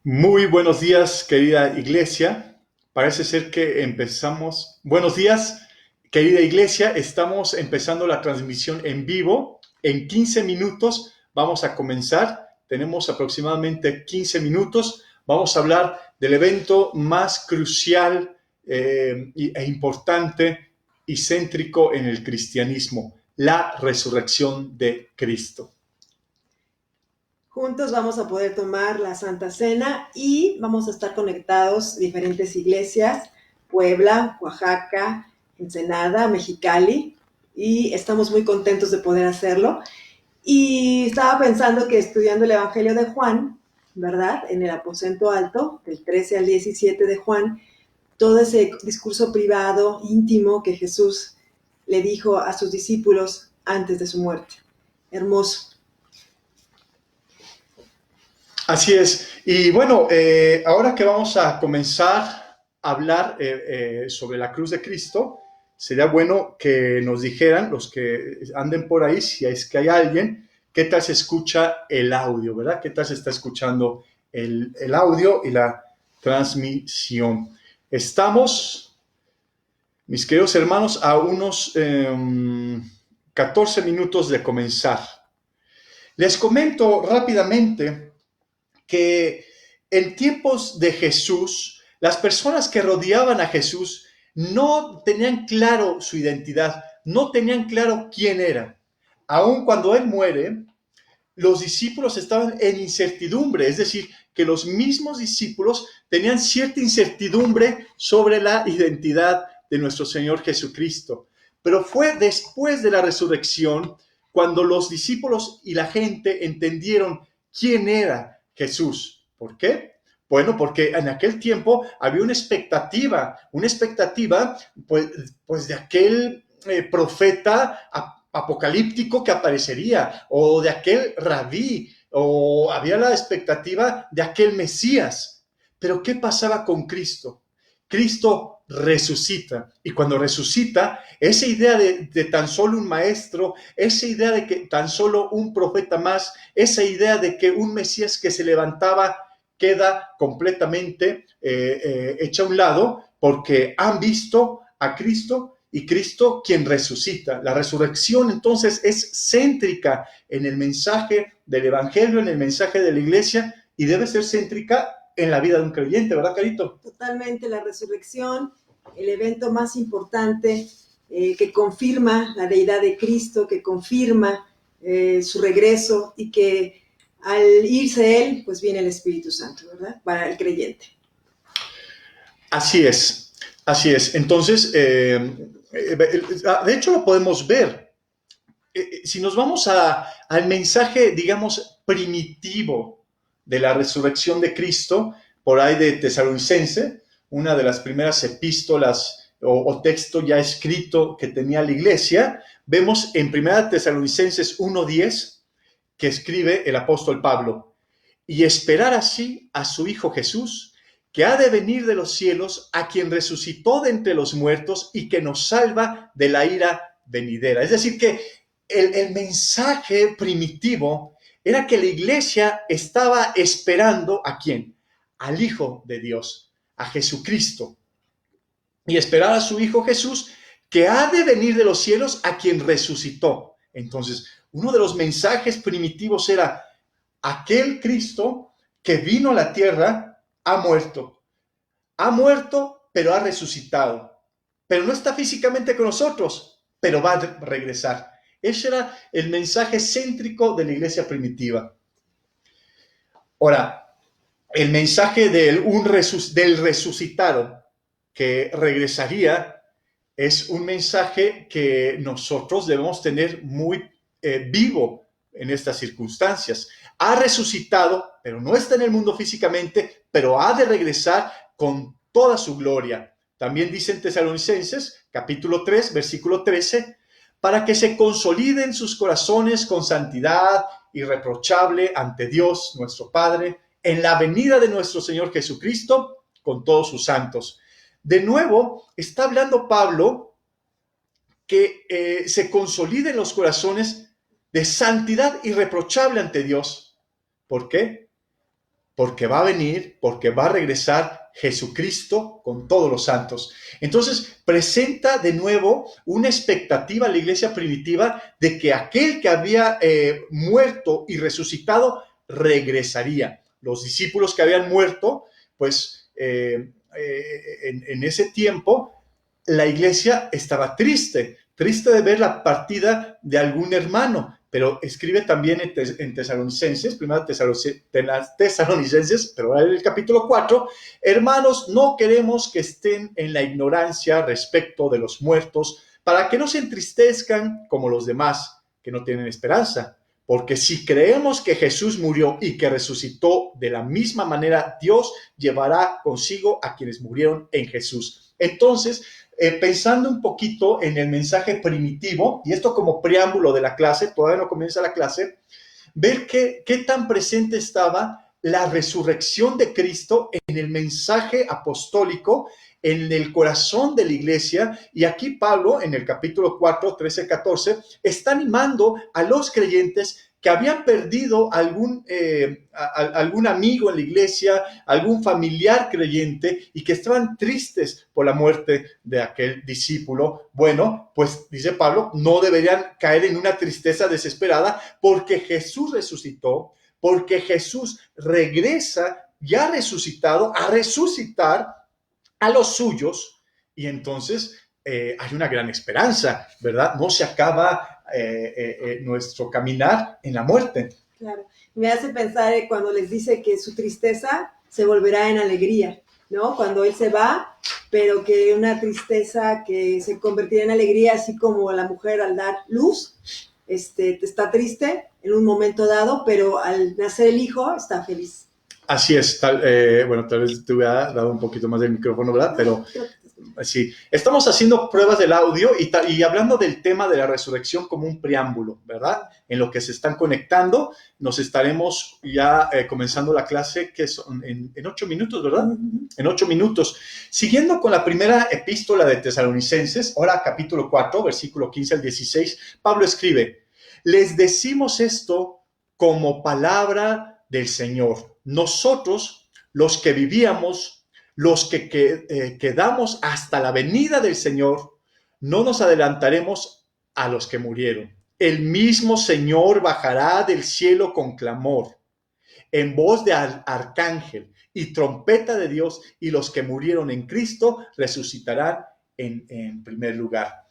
Muy buenos días, querida iglesia. Parece ser que empezamos. Buenos días, querida iglesia. Estamos empezando la transmisión en vivo. En 15 minutos vamos a comenzar. Tenemos aproximadamente 15 minutos. Vamos a hablar del evento más crucial e importante y céntrico en el cristianismo, la resurrección de Cristo. Juntos vamos a poder tomar la Santa Cena y vamos a estar conectados diferentes iglesias, Puebla, Oaxaca, Ensenada, Mexicali, y estamos muy contentos de poder hacerlo. Y estaba pensando que estudiando el Evangelio de Juan, ¿verdad? En el aposento alto, del 13 al 17 de Juan, todo ese discurso privado, íntimo que Jesús le dijo a sus discípulos antes de su muerte. Hermoso. Así es. Y bueno, ahora que vamos a comenzar a hablar sobre la cruz de Cristo, sería bueno que nos dijeran, los que anden por ahí, si es que hay alguien, qué tal se escucha el audio, ¿verdad? ¿Qué tal se está escuchando el audio y la transmisión? Estamos, mis queridos hermanos, a unos 14 minutos de comenzar. Les comento rápidamente que en tiempos de Jesús, las personas que rodeaban a Jesús no tenían claro su identidad, no tenían claro quién era. Aun cuando Él muere, los discípulos estaban en incertidumbre, es decir, que los mismos discípulos tenían cierta incertidumbre sobre la identidad de nuestro Señor Jesucristo. Pero fue después de la resurrección cuando los discípulos y la gente entendieron quién era Jesús. ¿Por qué? Bueno, porque en aquel tiempo había una expectativa pues de aquel profeta apocalíptico que aparecería, o de aquel rabí, o había la expectativa de aquel Mesías. Pero ¿qué pasaba con Cristo? Cristo resucita, y cuando resucita, esa idea de tan solo un maestro, esa idea de que tan solo un profeta más, esa idea de que un Mesías que se levantaba queda completamente hecha a un lado, porque han visto a Cristo y Cristo quien resucita. La resurrección entonces es céntrica en el mensaje del Evangelio, en el mensaje de la iglesia, y debe ser céntrica en la vida de un creyente, ¿verdad, Carito? Totalmente, la resurrección, el evento más importante que confirma la deidad de Cristo, que confirma su regreso y que al irse Él, pues viene el Espíritu Santo, ¿verdad? Para el creyente. Así es, así es. Entonces, de hecho lo podemos ver. Si nos vamos al mensaje, digamos, primitivo de la resurrección de Cristo, por ahí de Tesalonicense, una de las primeras epístolas o texto ya escrito que tenía la iglesia, vemos en 1 Tesalonicenses 1:10 que escribe el apóstol Pablo: y esperar así a su Hijo Jesús, que ha de venir de los cielos, a quien resucitó de entre los muertos y que nos salva de la ira venidera. Es decir, que el mensaje primitivo era que la iglesia estaba esperando ¿a quién? Al Hijo de Dios, a Jesucristo. Y esperar a su Hijo Jesús, que ha de venir de los cielos, a quien resucitó. Entonces, uno de los mensajes primitivos era: aquel Cristo que vino a la tierra ha muerto, pero ha resucitado. Pero no está físicamente con nosotros, pero va a regresar. Ese era el mensaje céntrico de la iglesia primitiva. Ahora, el mensaje del resucitado que regresaría es un mensaje que nosotros debemos tener muy vivo en estas circunstancias. Ha resucitado, pero no está en el mundo físicamente, pero ha de regresar con toda su gloria. También dice en Tesalonicenses, capítulo 3, versículo 13, para que se consoliden sus corazones con santidad irreprochable ante Dios, nuestro Padre, en la venida de nuestro Señor Jesucristo con todos sus santos. De nuevo, está hablando Pablo que se consoliden los corazones de santidad irreprochable ante Dios. ¿Por qué? porque va a venir, porque va a regresar Jesucristo con todos los santos. Entonces, presenta de nuevo una expectativa a la iglesia primitiva de que aquel que había muerto y resucitado regresaría. Los discípulos que habían muerto, pues en ese tiempo, la iglesia estaba triste de ver la partida de algún hermano, pero escribe también en Tesalonicenses, primera Tesalonicenses, pero en el capítulo 4, hermanos, no queremos que estén en la ignorancia respecto de los muertos, para que no se entristezcan como los demás, que no tienen esperanza. Porque si creemos que Jesús murió y que resucitó de la misma manera, Dios llevará consigo a quienes murieron en Jesús. Entonces, pensando un poquito en el mensaje primitivo, y esto como preámbulo de la clase, todavía no comienza la clase, ver qué tan presente estaba la resurrección de Cristo en el mensaje apostólico, en el corazón de la iglesia. Y aquí Pablo, en el capítulo 4, 13, 14, está animando a los creyentes que habían perdido algún amigo en la iglesia, algún familiar creyente, y que estaban tristes por la muerte de aquel discípulo. Bueno, pues dice Pablo, no deberían caer en una tristeza desesperada, porque Jesús resucitó, porque Jesús regresa ya resucitado a resucitar a los suyos, y entonces hay una gran esperanza, ¿verdad? No se acaba nuestro caminar en la muerte. Claro, me hace pensar cuando les dice que su tristeza se volverá en alegría, ¿no? Cuando él se va, pero que una tristeza que se convertirá en alegría, así como la mujer al dar luz, está triste en un momento dado, pero al nacer el hijo está feliz. Así es, bueno, tal vez te hubiera dado un poquito más del micrófono, ¿verdad? Pero sí, estamos haciendo pruebas del audio y hablando del tema de la resurrección como un preámbulo, ¿verdad? En lo que se están conectando, nos estaremos ya comenzando la clase, que son en 8 minutos, ¿verdad? Uh-huh. En 8 minutos. Siguiendo con la primera epístola de Tesalonicenses, ahora capítulo 4, versículo 15 al 16, Pablo escribe, les decimos esto como palabra del Señor. Nosotros, los que vivíamos, los que quedamos hasta la venida del Señor, no nos adelantaremos a los que murieron. El mismo Señor bajará del cielo con clamor, en voz de arcángel y trompeta de Dios, y los que murieron en Cristo resucitarán en primer lugar.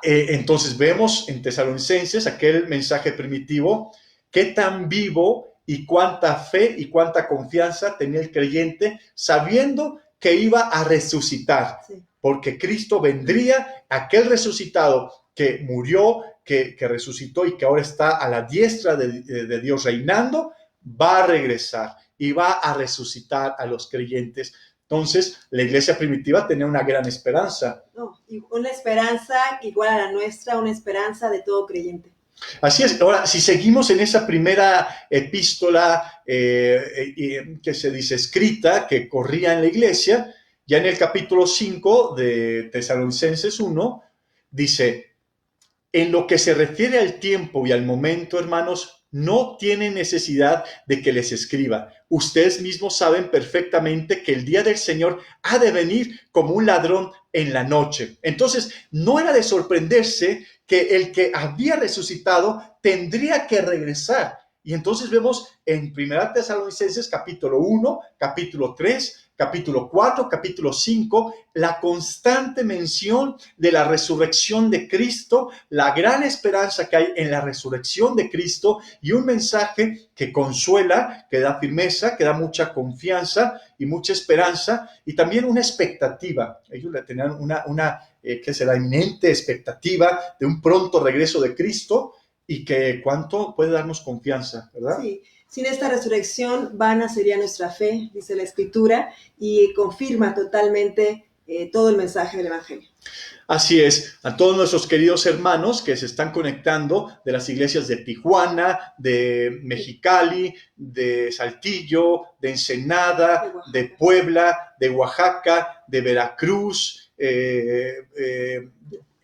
Entonces vemos en Tesalonicenses aquel mensaje primitivo, qué tan vivo y cuánta fe y cuánta confianza tenía el creyente sabiendo que iba a resucitar, sí, porque Cristo vendría, aquel resucitado que murió, que resucitó y que ahora está a la diestra de Dios reinando, va a regresar y va a resucitar a los creyentes. Entonces, la iglesia primitiva tenía una gran esperanza. No, una esperanza igual a la nuestra, una esperanza de todo creyente. Así es. Ahora, si seguimos en esa primera epístola que se dice escrita, que corría en la iglesia, ya en el capítulo 5 de Tesalonicenses 1, dice, en lo que se refiere al tiempo y al momento, hermanos, no tienen necesidad de que les escriba. Ustedes mismos saben perfectamente que el día del Señor ha de venir como un ladrón en la noche. Entonces, no era de sorprenderse que el que había resucitado tendría que regresar. Y entonces vemos en 1 Tesalonicenses capítulo 1, capítulo 3, capítulo 4, capítulo 5, la constante mención de la resurrección de Cristo, la gran esperanza que hay en la resurrección de Cristo, y un mensaje que consuela, que da firmeza, que da mucha confianza y mucha esperanza, y también una expectativa. Ellos tenían una que será inminente expectativa de un pronto regreso de Cristo, y que cuánto puede darnos confianza, ¿verdad? Sí. Sin esta resurrección, vana sería nuestra fe, dice la Escritura, y confirma totalmente todo el mensaje del Evangelio. Así es, a todos nuestros queridos hermanos que se están conectando de las iglesias de Tijuana, de Mexicali, de Saltillo, de Ensenada, de Puebla, de Oaxaca, de Veracruz,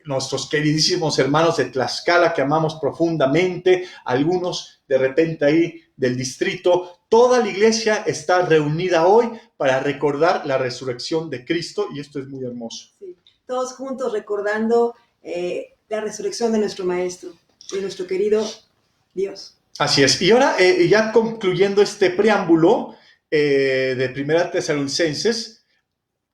nuestros queridísimos hermanos de Tlaxcala que amamos profundamente, algunos de repente ahí del distrito. Toda la iglesia está reunida hoy para recordar la resurrección de Cristo y esto es muy hermoso. Sí, todos juntos recordando la resurrección de nuestro Maestro, de nuestro querido Dios. Así es. Y ahora, ya concluyendo este preámbulo de Primera Tesalonicenses,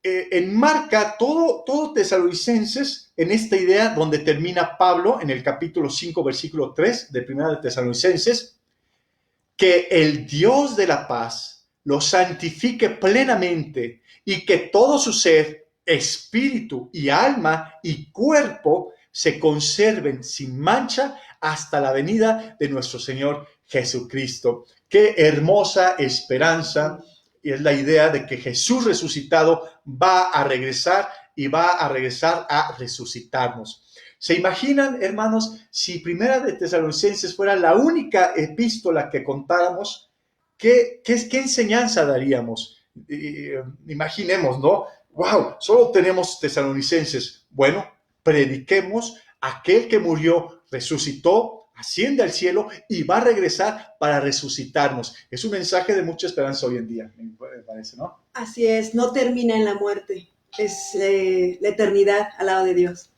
enmarca todo Tesalonicenses en esta idea donde termina Pablo en el capítulo 5, versículo 3 de Primera de Tesalonicenses, que el Dios de la paz lo santifique plenamente y que todo su ser, espíritu y alma y cuerpo se conserven sin mancha hasta la venida de nuestro Señor Jesucristo. Qué hermosa esperanza. Y es la idea de que Jesús resucitado va a regresar y va a regresar a resucitarnos. ¿Se imaginan, hermanos, si Primera de Tesalonicenses fuera la única epístola que contáramos? ¿Qué enseñanza daríamos? Imaginemos, ¿no? ¡Wow! Solo tenemos Tesalonicenses. Bueno, prediquemos aquel que murió, resucitó, asciende al cielo y va a regresar para resucitarnos. Es un mensaje de mucha esperanza hoy en día, me parece, ¿no? Así es, no termina en la muerte, es la eternidad al lado de Dios.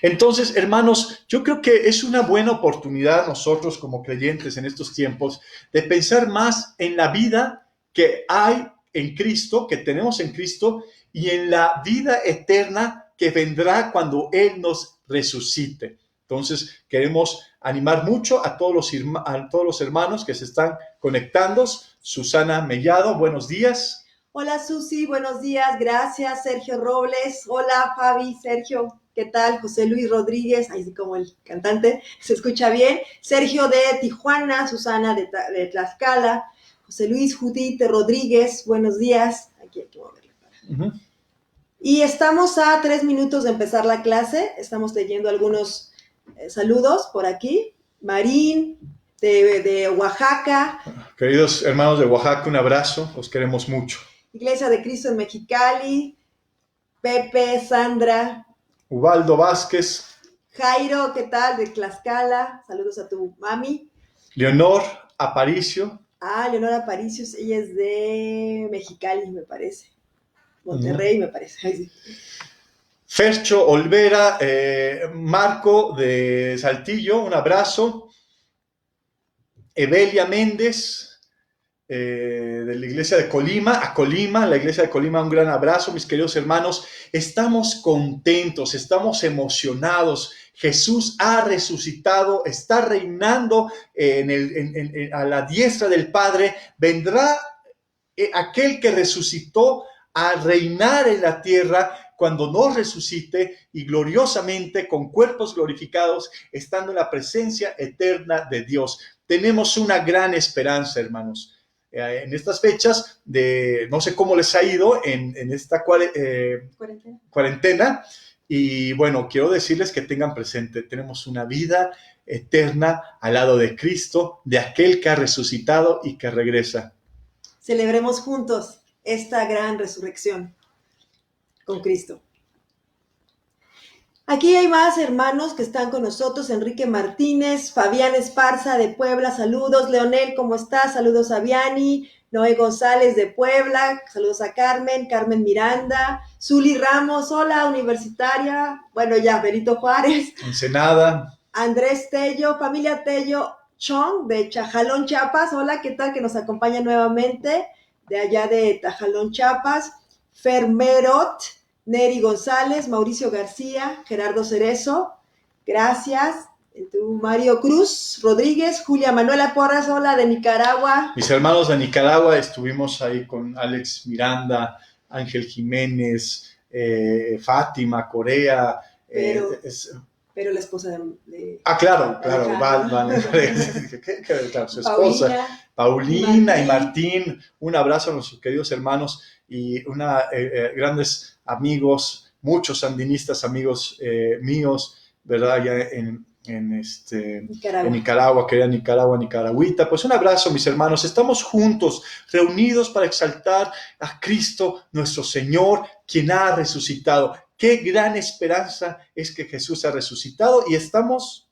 Entonces, hermanos, yo creo que es una buena oportunidad nosotros como creyentes en estos tiempos de pensar más en la vida que hay en Cristo, que tenemos en Cristo, y en la vida eterna que vendrá cuando Él nos resucite. Entonces, queremos animar mucho a todos los hermanos que se están conectando. Susana Mellado, buenos días. Hola Susi, buenos días, gracias. Sergio Robles, hola Fabi, Sergio, ¿qué tal? José Luis Rodríguez, ahí sí como el cantante, se escucha bien. Sergio de Tijuana, Susana de Tlaxcala, José Luis Judith Rodríguez, buenos días. Aquí hay que moverle para. Y estamos a 3 minutos de empezar la clase, estamos leyendo algunos saludos por aquí. Marín, de Oaxaca. Queridos hermanos de Oaxaca, un abrazo, los queremos mucho. Iglesia de Cristo en Mexicali, Pepe, Sandra. Ubaldo Vázquez. Jairo, ¿qué tal? De Tlaxcala, saludos a tu mami. Leonor Aparicio. Leonor Aparicio, ella es de Mexicali, me parece. Monterrey, me parece. Ay, sí. Fercho Olvera, Marco de Saltillo, un abrazo. Evelia Méndez, de la iglesia de Colima, la iglesia de Colima, un gran abrazo, mis queridos hermanos. Estamos contentos, estamos emocionados. Jesús ha resucitado, está reinando a la diestra del Padre. Vendrá aquel que resucitó a reinar en la tierra cuando nos resucite y gloriosamente con cuerpos glorificados, estando en la presencia eterna de Dios. Tenemos una gran esperanza, hermanos. En estas fechas, no sé cómo les ha ido en esta cuarentena. Y bueno, quiero decirles que tengan presente, tenemos una vida eterna al lado de Cristo, de aquel que ha resucitado y que regresa. Celebremos juntos esta gran resurrección con Cristo. Aquí hay más hermanos que están con nosotros. Enrique Martínez, Fabián Esparza de Puebla, saludos. Leonel, ¿cómo estás? Saludos a Viani. Noé González de Puebla, saludos a Carmen Miranda. Zuli Ramos, hola, universitaria. Bueno, ya, Benito Juárez. Ensenada. Andrés Tello, familia Tello Chong de Tajalón, Chiapas. Hola, ¿qué tal? Que nos acompaña nuevamente de allá de Tajalón, Chiapas. Fermerot, Neri González, Mauricio García, Gerardo Cerezo, gracias. Mario Cruz Rodríguez, Julia Manuela Porras, hola, de Nicaragua. Mis hermanos de Nicaragua, estuvimos ahí con Alex Miranda, Ángel Jiménez, Fátima, Corea. Pero la esposa de claro, Val, claro, su esposa, Paulina y Martín. Un abrazo a nuestros queridos hermanos y grandes amigos, muchos sandinistas, amigos míos, ¿verdad? Ya en Nicaragua, querida nicaragüita. Pues un abrazo, mis hermanos. Estamos juntos, reunidos para exaltar a Cristo, nuestro Señor, quien ha resucitado. Qué gran esperanza es que Jesús ha resucitado y estamos,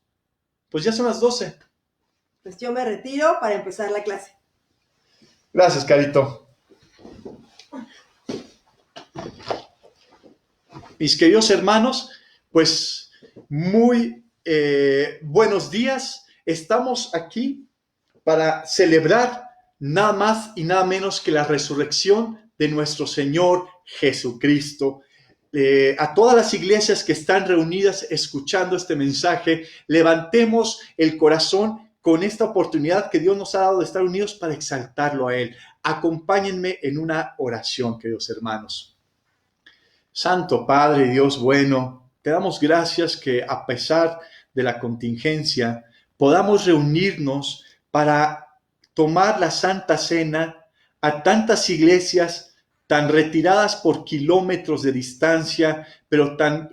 pues ya son las 12. Pues yo me retiro para empezar la clase. Gracias, Carito. Mis queridos hermanos, pues muy buenos días. Estamos aquí para celebrar nada más y nada menos que la resurrección de nuestro Señor Jesucristo. A todas las iglesias que están reunidas escuchando este mensaje, levantemos el corazón con esta oportunidad que Dios nos ha dado de estar unidos para exaltarlo a Él. Acompáñenme en una oración, queridos hermanos. Santo Padre, Dios bueno, te damos gracias que a pesar de la contingencia podamos reunirnos para tomar la Santa Cena a tantas iglesias tan retiradas por kilómetros de distancia, pero tan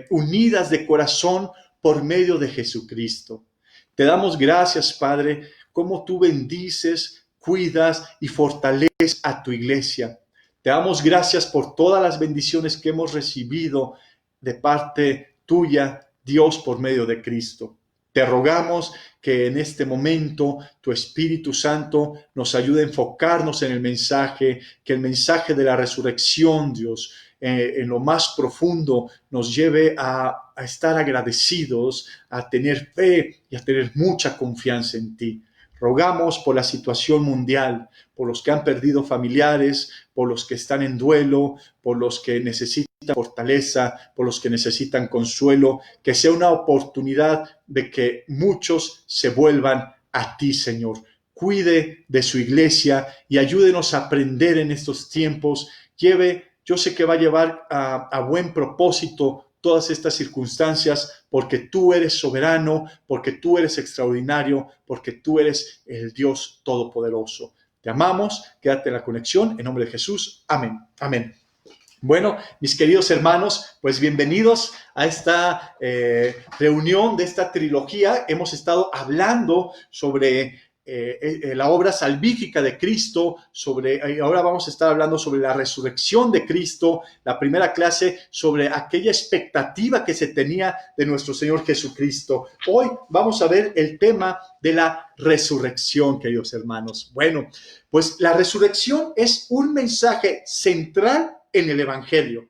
unidas de corazón por medio de Jesucristo. Te damos gracias, Padre, como tú bendices, cuidas y fortaleces a tu iglesia. Te damos gracias por todas las bendiciones que hemos recibido de parte tuya, Dios, por medio de Cristo. Te rogamos que en este momento tu Espíritu Santo nos ayude a enfocarnos en el mensaje, que el mensaje de la resurrección, Dios, en lo más profundo nos lleve a estar agradecidos, a tener fe y a tener mucha confianza en ti. Rogamos por la situación mundial, por los que han perdido familiares, por los que están en duelo, por los que necesitan fortaleza, por los que necesitan consuelo, que sea una oportunidad de que muchos se vuelvan a ti, Señor. Cuide de su iglesia y ayúdenos a aprender en estos tiempos. Yo sé que va a llevar a buen propósito todas estas circunstancias, porque tú eres soberano, porque tú eres extraordinario, porque tú eres el Dios todopoderoso. Te amamos, quédate en la conexión, en nombre de Jesús. Amén, amén. Bueno, mis queridos hermanos, pues bienvenidos a esta reunión de esta trilogía. Hemos estado hablando sobre la obra salvífica de Cristo, ahora vamos a estar hablando sobre la resurrección de Cristo, la primera clase sobre aquella expectativa que se tenía de nuestro Señor Jesucristo. Hoy vamos a ver el tema de la resurrección, queridos hermanos. Bueno, pues la resurrección es un mensaje central en el Evangelio.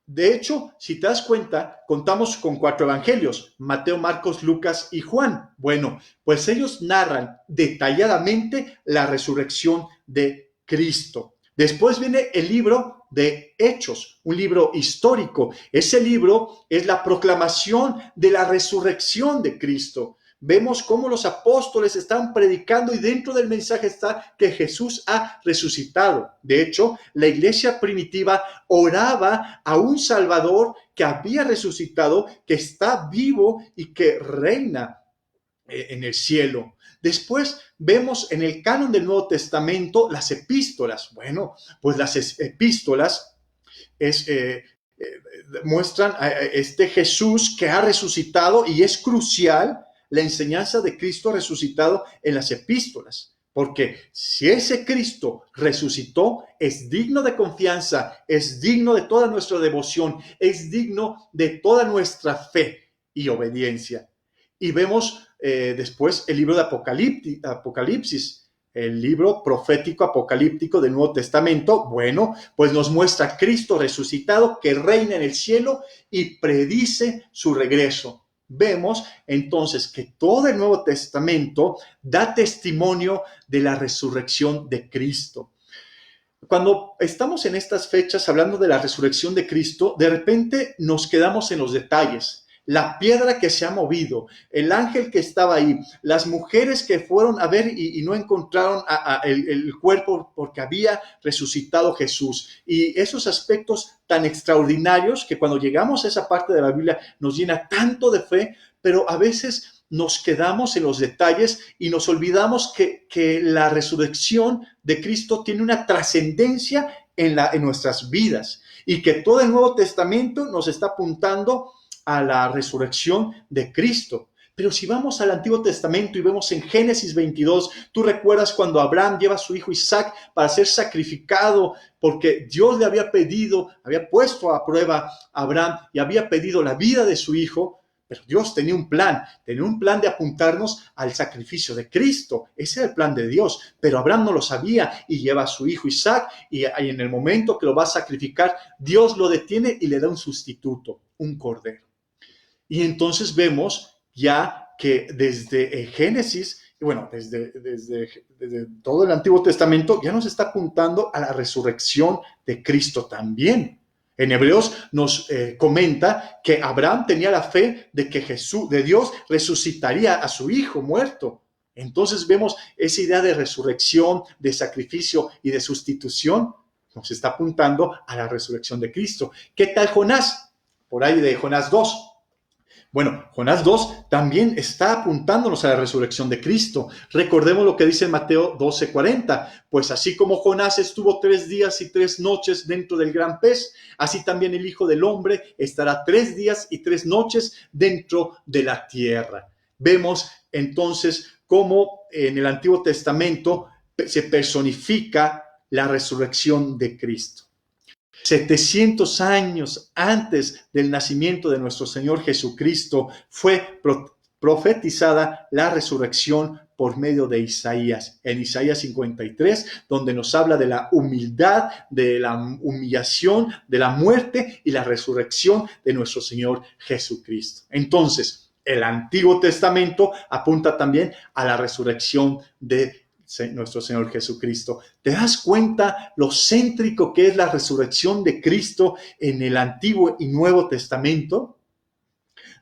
De hecho, si te das cuenta, contamos con 4 evangelios: Mateo, Marcos, Lucas y Juan. Bueno, pues ellos narran detalladamente la resurrección de Cristo. Después viene el libro de Hechos, un libro histórico. Ese libro es la proclamación de la resurrección de Cristo. Vemos cómo los apóstoles están predicando y dentro del mensaje está que Jesús ha resucitado. De hecho, la iglesia primitiva oraba a un Salvador que había resucitado, que está vivo y que reina en el cielo. Después vemos en el canon del Nuevo Testamento las epístolas. Bueno, pues las epístolas muestran a este Jesús que ha resucitado, y es crucial la enseñanza de Cristo resucitado en las epístolas, porque si ese Cristo resucitó, es digno de confianza, es digno de toda nuestra devoción, es digno de toda nuestra fe y obediencia. Y vemos después el libro de Apocalipsis, el libro profético apocalíptico del Nuevo Testamento. Bueno, pues nos muestra a Cristo resucitado que reina en el cielo y predice su regreso. Vemos entonces que todo el Nuevo Testamento da testimonio de la resurrección de Cristo. Cuando estamos en estas fechas hablando de la resurrección de Cristo, de repente nos quedamos en los detalles. La piedra que se ha movido, el ángel que estaba ahí, las mujeres que fueron a ver y no encontraron el cuerpo porque había resucitado Jesús. Y esos aspectos tan extraordinarios que cuando llegamos a esa parte de la Biblia nos llena tanto de fe, pero a veces nos quedamos en los detalles y nos olvidamos que la resurrección de Cristo tiene una trascendencia en nuestras vidas y que todo el Nuevo Testamento nos está apuntando a la resurrección de Cristo. Pero si vamos al Antiguo Testamento y vemos en Génesis 22, tú recuerdas cuando Abraham lleva a su hijo Isaac para ser sacrificado, porque Dios le había pedido, había puesto a prueba a Abraham y había pedido la vida de su hijo. Pero Dios tenía un plan de apuntarnos al sacrificio de Cristo. Ese era el plan de Dios, pero Abraham no lo sabía y lleva a su hijo Isaac y en el momento que lo va a sacrificar, Dios lo detiene y le da un sustituto, un cordero. Y entonces vemos ya que desde Génesis, bueno, desde todo el Antiguo Testamento, ya nos está apuntando a la resurrección de Cristo también. En Hebreos nos comenta que Abraham tenía la fe de que Dios resucitaría a su hijo muerto. Entonces vemos esa idea de resurrección, de sacrificio y de sustitución. Nos está apuntando a la resurrección de Cristo. ¿Qué tal Jonás? Por ahí de Jonás 2. Bueno, Jonás 2 también está apuntándonos a la resurrección de Cristo. Recordemos lo que dice Mateo 12:40. Pues así como Jonás estuvo 3 días y 3 noches dentro del gran pez, así también el Hijo del Hombre estará 3 días y 3 noches dentro de la tierra. Vemos entonces cómo en el Antiguo Testamento se personifica la resurrección de Cristo. 700 años antes del nacimiento de nuestro Señor Jesucristo fue profetizada la resurrección por medio de Isaías, en Isaías 53, donde nos habla de la humildad, de la humillación, de la muerte y la resurrección de nuestro Señor Jesucristo. Entonces, el Antiguo Testamento apunta también a la resurrección de nuestro Señor Jesucristo. ¿Te das cuenta lo céntrico que es la resurrección de Cristo en el Antiguo y Nuevo Testamento?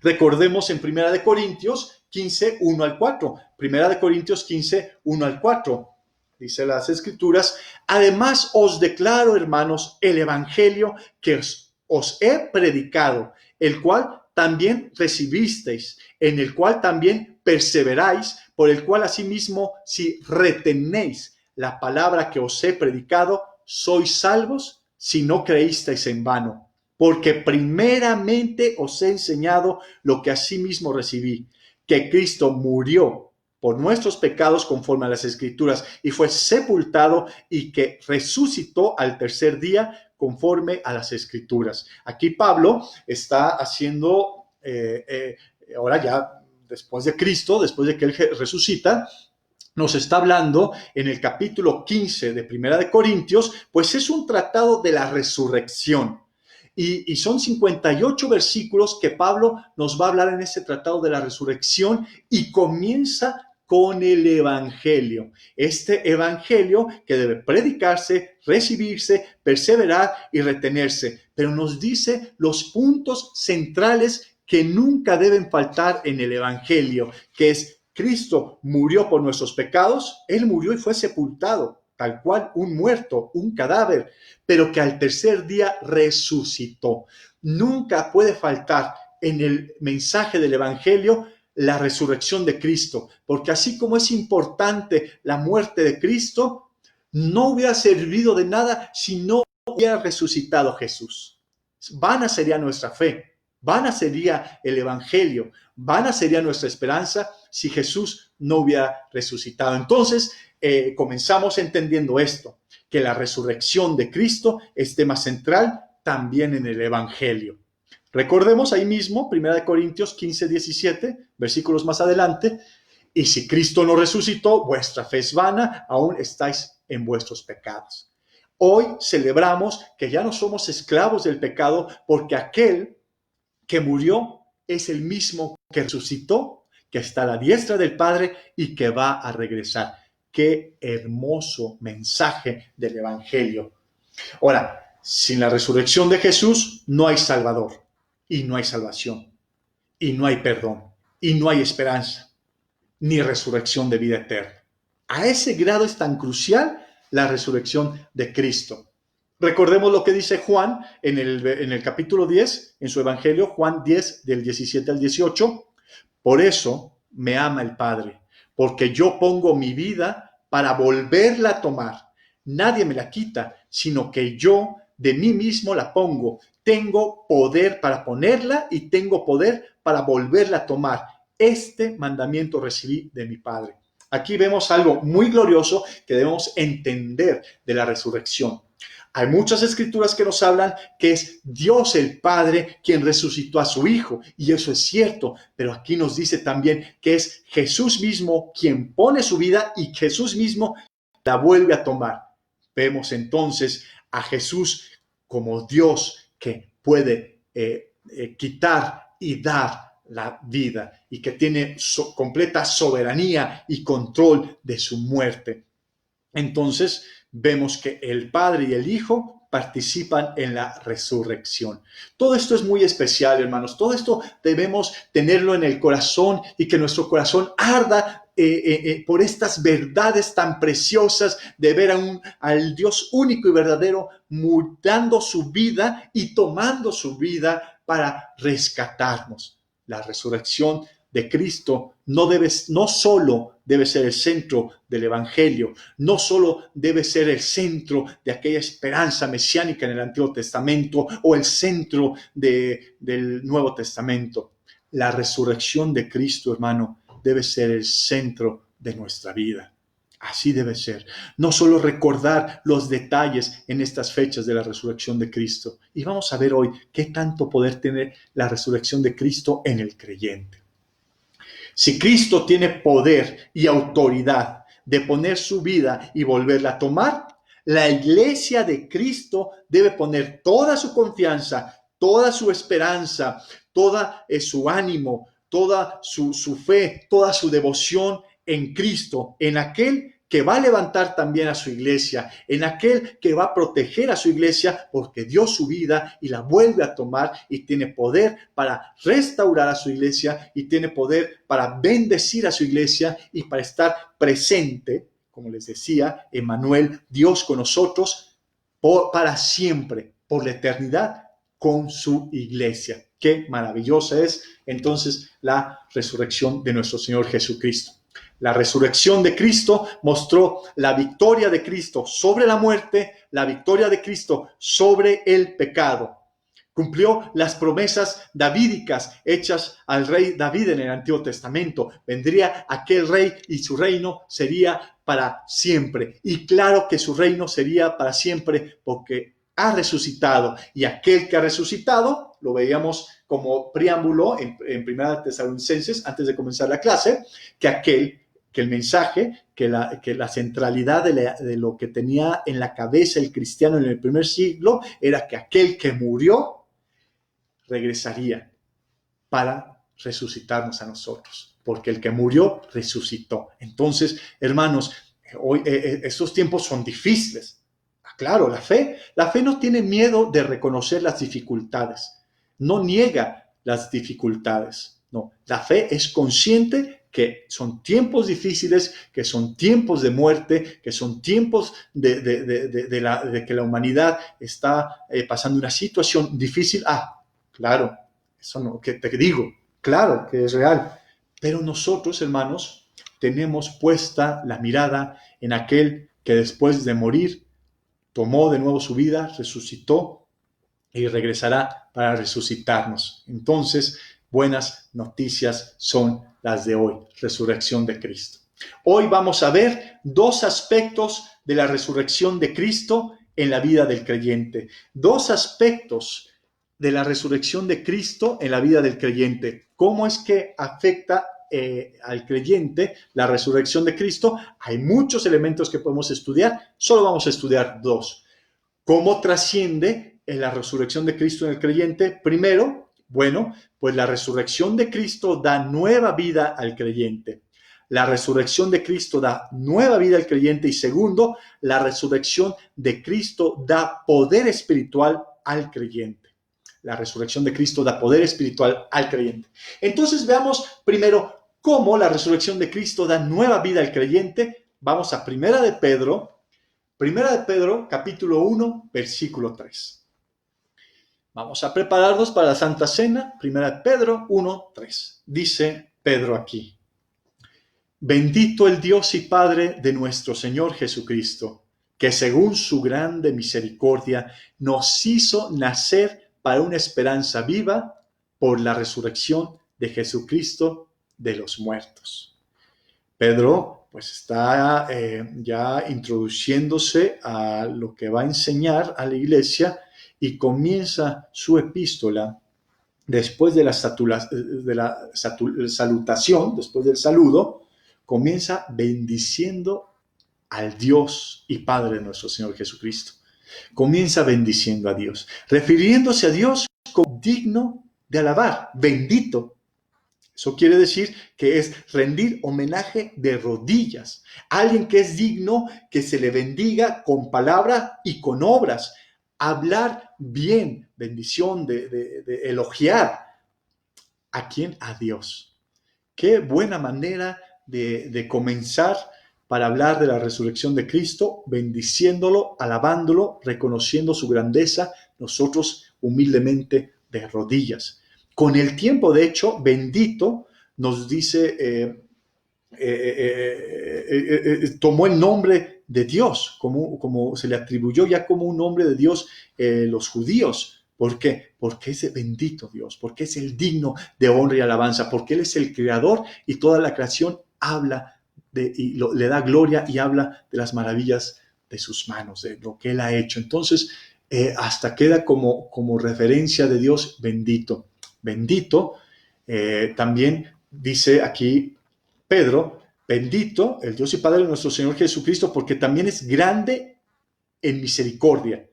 Recordemos en 1 Corintios 15, 1 al 4. 1 Corintios 15, 1 al 4. Dice las Escrituras: además os declaro, hermanos, el evangelio que os he predicado, el cual también recibisteis, en el cual también perseveráis, por el cual asimismo, si retenéis la palabra que os he predicado, sois salvos, si no creísteis en vano. Porque primeramente os he enseñado lo que asimismo recibí, que Cristo murió por nuestros pecados conforme a las Escrituras y fue sepultado, y que resucitó al tercer día conforme a las Escrituras. Aquí Pablo está haciendo, ahora ya después de Cristo, después de que Él resucita, nos está hablando en el capítulo 15 de 1 Corintios, pues es un tratado de la resurrección. Y son 58 versículos que Pablo nos va a hablar en ese tratado de la resurrección, y comienza con el evangelio. Este evangelio que debe predicarse, recibirse, perseverar y retenerse. Pero nos dice los puntos centrales que nunca deben faltar en el evangelio, que es: Cristo murió por nuestros pecados, Él murió y fue sepultado, tal cual un muerto, un cadáver, pero que al tercer día resucitó. Nunca puede faltar en el mensaje del evangelio la resurrección de Cristo, porque así como es importante la muerte de Cristo, no hubiera servido de nada si no hubiera resucitado Jesús. Vana sería nuestra fe, vana sería el evangelio, vana sería nuestra esperanza si Jesús no hubiera resucitado. Entonces, comenzamos entendiendo esto, que la resurrección de Cristo es tema central también en el evangelio. Recordemos ahí mismo, 1 Corintios 15, 17, versículos más adelante: y si Cristo no resucitó, vuestra fe es vana, aún estáis en vuestros pecados. Hoy celebramos que ya no somos esclavos del pecado, porque aquel que murió es el mismo que resucitó, que está a la diestra del Padre y que va a regresar. Qué hermoso mensaje del evangelio. Ahora, sin la resurrección de Jesús no hay Salvador, y no hay salvación, y no hay perdón, y no hay esperanza, ni resurrección de vida eterna. A ese grado es tan crucial la resurrección de Cristo. Recordemos lo que dice Juan en el capítulo 10, en su evangelio, Juan 10, del 17 al 18. Por eso me ama el Padre, porque yo pongo mi vida para volverla a tomar. Nadie me la quita, sino que yo de mí mismo la pongo. Tengo poder para ponerla y tengo poder para volverla a tomar. este mandamiento recibí de mi Padre. Aquí vemos algo muy glorioso que debemos entender de la resurrección. Hay muchas escrituras que nos hablan que es Dios el Padre quien resucitó a su Hijo, y eso es cierto, pero aquí nos dice también que es Jesús mismo quien pone su vida y Jesús mismo la vuelve a tomar. Vemos entonces a Jesús como Dios que puede quitar y dar la vida y que tiene completa soberanía y control de su muerte. Entonces vemos que el Padre y el Hijo participan en la resurrección. Todo esto es muy especial, hermanos. Todo esto debemos tenerlo en el corazón y que nuestro corazón arda por estas verdades tan preciosas de ver al Dios único y verdadero mudando su vida y tomando su vida para rescatarnos. La resurrección de Cristo no solo debe ser el centro del Evangelio, no solo debe ser el centro de aquella esperanza mesiánica en el Antiguo Testamento o el centro del Nuevo Testamento. La resurrección de Cristo, hermano, debe ser el centro de nuestra vida. Así debe ser. No solo recordar los detalles en estas fechas de la resurrección de Cristo. Y vamos a ver hoy qué tanto poder tiene la resurrección de Cristo en el creyente. Si Cristo tiene poder y autoridad de poner su vida y volverla a tomar, la iglesia de Cristo debe poner toda su confianza, toda su esperanza, toda su ánimo, toda su fe, toda su devoción en Cristo, en aquel que va a levantar también a su iglesia, en aquel que va a proteger a su iglesia porque dio su vida y la vuelve a tomar y tiene poder para restaurar a su iglesia y tiene poder para bendecir a su iglesia y para estar presente, como les decía, Emmanuel, Dios con nosotros, para siempre, por la eternidad, con su iglesia. Qué maravillosa es entonces la resurrección de nuestro Señor Jesucristo. La resurrección de Cristo mostró la victoria de Cristo sobre la muerte, la victoria de Cristo sobre el pecado. Cumplió las promesas davídicas hechas al rey David en el Antiguo Testamento. Vendría aquel rey y su reino sería para siempre. Y claro que su reino sería para siempre porque ha resucitado. Y aquel que ha resucitado, lo veíamos como preámbulo en Primera Tesalonicenses, antes de comenzar la clase, que el mensaje, que la centralidad de lo que tenía en la cabeza el cristiano en el primer siglo era que aquel que murió regresaría para resucitarnos a nosotros, porque el que murió resucitó. Entonces, hermanos, hoy estos tiempos son difíciles. Claro, la fe no tiene miedo de reconocer las dificultades, no niega las dificultades. No, la fe es consciente que son tiempos difíciles, que son tiempos de muerte, que son tiempos de que la humanidad está pasando una situación difícil. Claro, eso no, que te digo, claro que es real. Pero nosotros, hermanos, tenemos puesta la mirada en aquel que después de morir tomó de nuevo su vida, resucitó y regresará para resucitarnos. Entonces, buenas noticias son las de hoy, resurrección de Cristo. Hoy vamos a ver dos aspectos de la resurrección de Cristo en la vida del creyente. Dos aspectos de la resurrección de Cristo en la vida del creyente. ¿Cómo es que afecta al creyente la resurrección de Cristo? Hay muchos elementos que podemos estudiar, solo vamos a estudiar dos. ¿Cómo trasciende la resurrección de Cristo en el creyente? Primero, bueno, pues la resurrección de Cristo da nueva vida al creyente. La resurrección de Cristo da nueva vida al creyente. Y segundo, la resurrección de Cristo da poder espiritual al creyente. La resurrección de Cristo da poder espiritual al creyente. Entonces veamos primero cómo la resurrección de Cristo da nueva vida al creyente. Vamos a Primera de Pedro, capítulo 1, versículo 3. Vamos a prepararnos para la Santa Cena. Primera de Pedro 1, 3. Dice Pedro aquí: bendito el Dios y Padre de nuestro Señor Jesucristo, que según su grande misericordia nos hizo nacer para una esperanza viva por la resurrección de Jesucristo de los muertos. Pedro pues está ya introduciéndose a lo que va a enseñar a la iglesia y comienza su epístola después de la salutación, después del saludo, comienza bendiciendo al Dios y Padre de nuestro Señor Jesucristo. Comienza bendiciendo a Dios, refiriéndose a Dios como digno de alabar, bendito. Eso quiere decir que es rendir homenaje de rodillas. Alguien que es digno que se le bendiga con palabras y con obras. Hablar bien, bendición, de elogiar. ¿A quién? A Dios. Qué buena manera de comenzar para hablar de la resurrección de Cristo, bendiciéndolo, alabándolo, reconociendo su grandeza, nosotros humildemente de rodillas. Con el tiempo, de hecho, bendito nos dice, tomó el nombre de Dios, como se le atribuyó ya como un nombre de Dios los judíos. ¿Por qué? Porque es el bendito Dios, porque es el digno de honra y alabanza, porque Él es el creador y toda la creación habla le da gloria y habla de las maravillas de sus manos, de lo que Él ha hecho. Entonces, hasta queda como referencia de Dios bendito. Bendito, también dice aquí Pedro, bendito el Dios y Padre de nuestro Señor Jesucristo, porque también es grande en misericordia.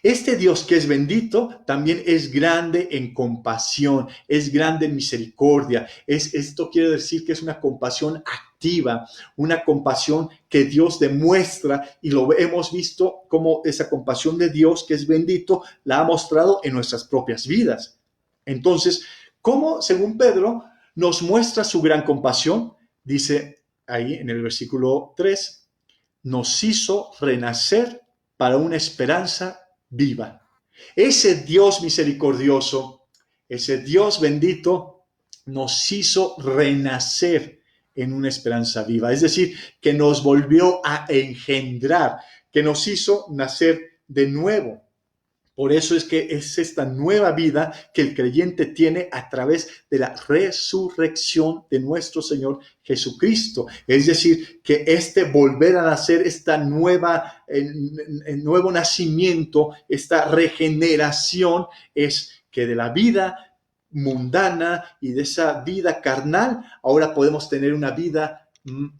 Este Dios que es bendito también es grande en compasión, es grande en misericordia. Esto quiere decir que es una compasión activa, una compasión que Dios demuestra y lo hemos visto como esa compasión de Dios que es bendito la ha mostrado en nuestras propias vidas. Entonces, ¿cómo, según Pedro, nos muestra su gran compasión? Dice ahí en el versículo 3, nos hizo renacer para una esperanza viva. Ese Dios misericordioso, ese Dios bendito, nos hizo renacer en una esperanza viva. Es decir, que nos volvió a engendrar, que nos hizo nacer de nuevo. Por eso es que es esta nueva vida que el creyente tiene a través de la resurrección de nuestro Señor Jesucristo. Es decir, que este volver a nacer, esta el nuevo nacimiento, esta regeneración es que de la vida mundana y de esa vida carnal, ahora podemos tener una vida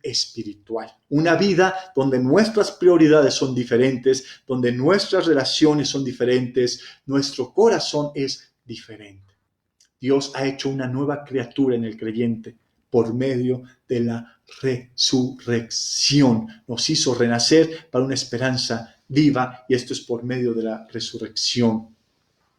espiritual, una vida donde nuestras prioridades son diferentes, donde nuestras relaciones son diferentes, nuestro corazón es diferente. Dios ha hecho una nueva criatura en el creyente por medio de la resurrección. Nos hizo renacer para una esperanza viva y esto es por medio de la resurrección.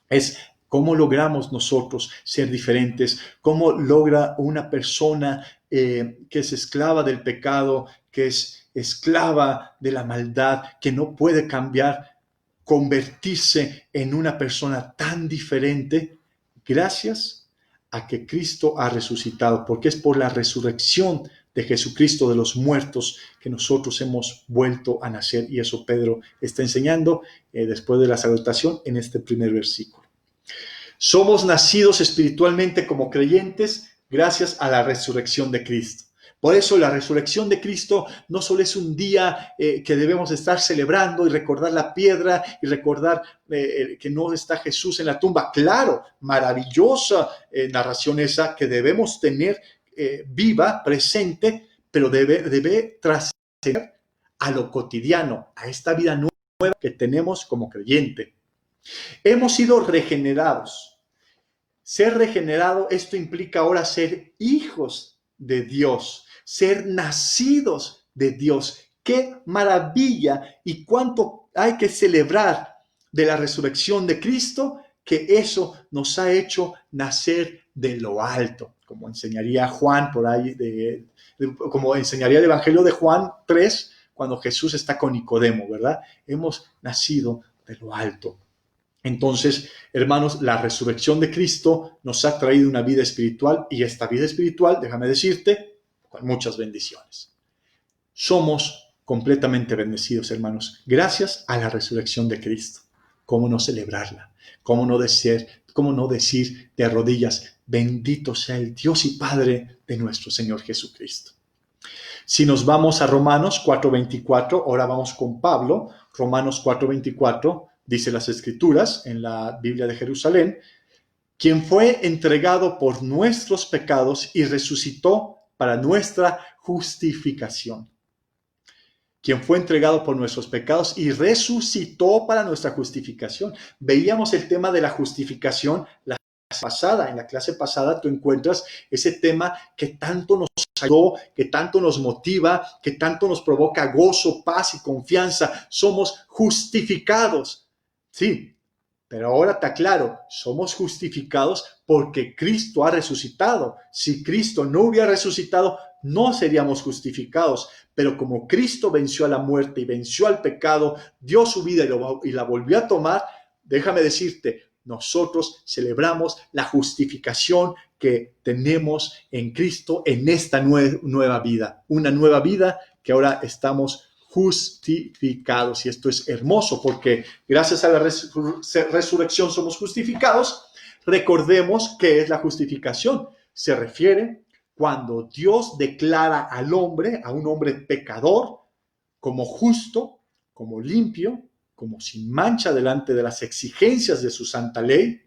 Es cómo logramos nosotros ser diferentes, cómo logra una persona que es esclava del pecado, que es esclava de la maldad, que no puede cambiar, convertirse en una persona tan diferente gracias a que Cristo ha resucitado, porque es por la resurrección de Jesucristo de los muertos que nosotros hemos vuelto a nacer, y eso Pedro está enseñando después de la salutación en este primer versículo. Somos nacidos espiritualmente como creyentes gracias a la resurrección de Cristo. Por eso la resurrección de Cristo no solo es un día que debemos estar celebrando y recordar la piedra y recordar que no está Jesús en la tumba. Claro, maravillosa narración esa que debemos tener viva, presente, pero debe trascender a lo cotidiano, a esta vida nueva que tenemos como creyente. Hemos sido regenerados. Ser regenerado, esto implica ahora ser hijos de Dios, ser nacidos de Dios. ¡Qué maravilla! Y cuánto hay que celebrar de la resurrección de Cristo, que eso nos ha hecho nacer de lo alto, como enseñaría Juan por ahí, como enseñaría el Evangelio de Juan 3, cuando Jesús está con Nicodemo, ¿verdad? Hemos nacido de lo alto. Entonces, hermanos, la resurrección de Cristo nos ha traído una vida espiritual y esta vida espiritual, déjame decirte, con muchas bendiciones. Somos completamente bendecidos, hermanos, gracias a la resurrección de Cristo. ¿Cómo no celebrarla? ¿Cómo no decir de rodillas, Bendito sea el Dios y Padre de nuestro Señor Jesucristo. Si nos vamos a Romanos 4:24, ahora vamos con Pablo. Romanos 4:24 dice las Escrituras en la Biblia de Jerusalén: quien fue entregado por nuestros pecados y resucitó para nuestra justificación. Quien fue entregado por nuestros pecados y resucitó para nuestra justificación. Veíamos el tema de la justificación en la clase pasada. Tú encuentras ese tema que tanto nos ayudó, que tanto nos motiva, que tanto nos provoca gozo, paz y confianza. Somos justificados. Sí, pero ahora te aclaro, somos justificados porque Cristo ha resucitado. Si Cristo no hubiera resucitado, no seríamos justificados. Pero como Cristo venció a la muerte y venció al pecado, dio su vida y la volvió a tomar, déjame decirte, nosotros celebramos la justificación que tenemos en Cristo en esta nueva vida. Una nueva vida que ahora estamos justificados. Y esto es hermoso porque gracias a la resurrección somos justificados. Recordemos qué es la justificación. Se refiere cuando Dios declara al hombre, a un hombre pecador, como justo, como limpio, como sin mancha delante de las exigencias de su santa ley,